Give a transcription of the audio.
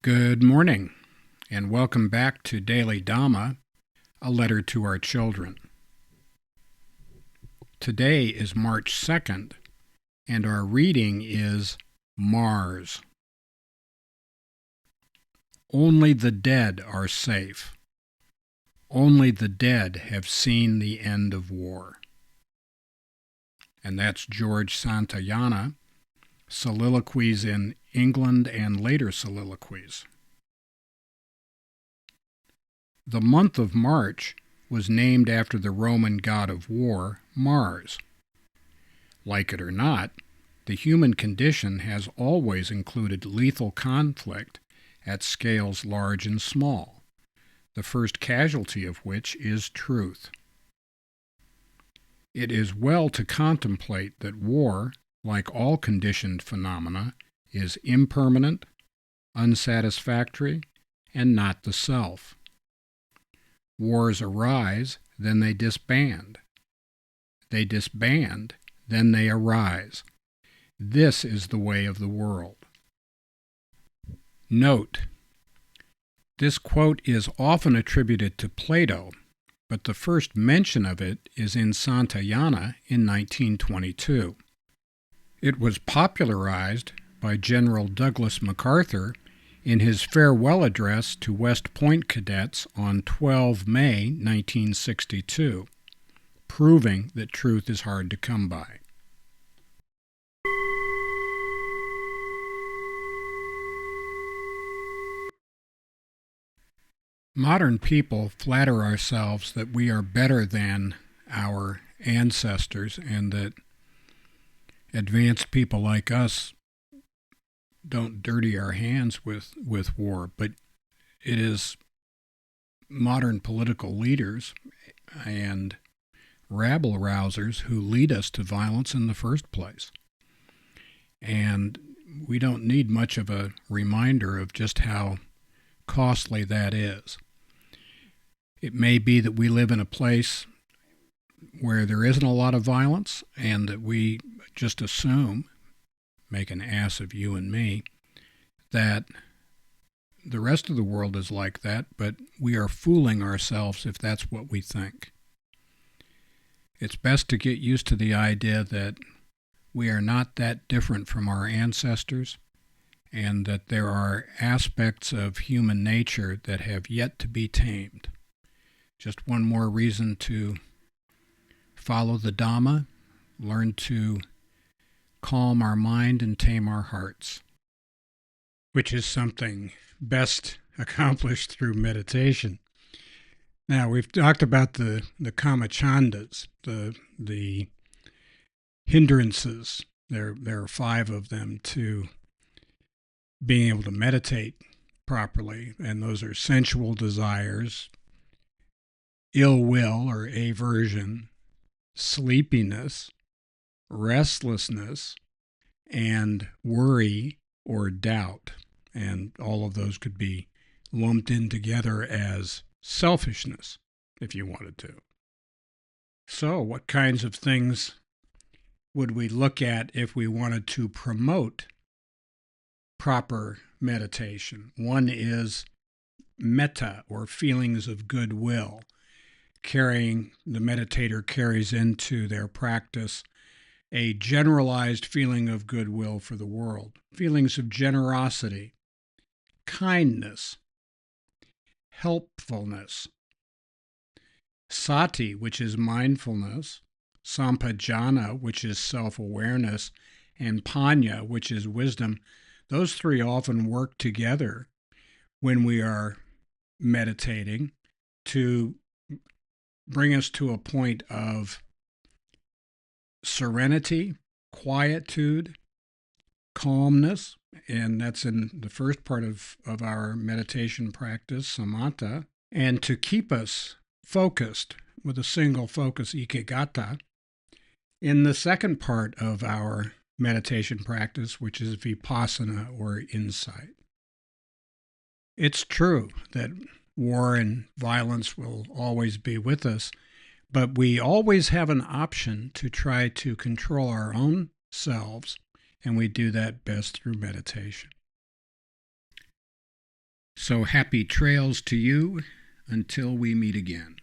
Good morning, and welcome back to Daily Dhamma, a letter to our children. Today is March 2nd, and our reading is Mars. Only the dead are safe. Only the dead have seen the end of war. And that's George Santayana, Soliloquies in England and Later Soliloquies. The month of March was named after the Roman god of war, Mars. Like it or not, the human condition has always included lethal conflict at scales large and small, the first casualty of which is truth. It is well to contemplate that war, like all conditioned phenomena, is impermanent, unsatisfactory, and not the self. Wars arise, then they disband. They disband, then they arise. This is the way of the world. Note: this quote is often attributed to Plato, but the first mention of it is in Santayana in 1922. It was popularized by General Douglas MacArthur in his farewell address to West Point cadets on 12 May 1962, proving that truth is hard to come by. Modern people flatter ourselves that we are better than our ancestors and that advanced people like us don't dirty our hands with war, but it is modern political leaders and rabble-rousers who lead us to violence in the first place. And we don't need much of a reminder of just how costly that is. It may be that we live in a place where there isn't a lot of violence and that we just assume, make an ass of you and me, that the rest of the world is like that, but we are fooling ourselves if that's what we think. It's best to get used to the idea that we are not that different from our ancestors and that there are aspects of human nature that have yet to be tamed. Just one more reason to follow the Dhamma, learn to calm our mind and tame our hearts, which is something best accomplished through meditation. Now, we've talked about the kamachandas, the hindrances. There are 5 of them to being able to meditate properly, and those are sensual desires, ill will or aversion, sleepiness, restlessness, and worry or doubt. And all of those could be lumped in together as selfishness, if you wanted to. So, what kinds of things would we look at if we wanted to promote proper meditation? One is metta, or feelings of goodwill. The meditator carries into their practice a generalized feeling of goodwill for the world, feelings of generosity, kindness, helpfulness. Sati, which is mindfulness, sampajana, which is self-awareness, and panya, which is wisdom. Those 3 often work together when we are meditating to bring us to a point of serenity, quietude, calmness, and that's in the first part of our meditation practice, samatha, and to keep us focused with a single focus, ikegata, in the second part of our meditation practice, which is vipassana, or insight. It's true that war and violence will always be with us, but we always have an option to try to control our own selves, and we do that best through meditation. So happy trails to you until we meet again.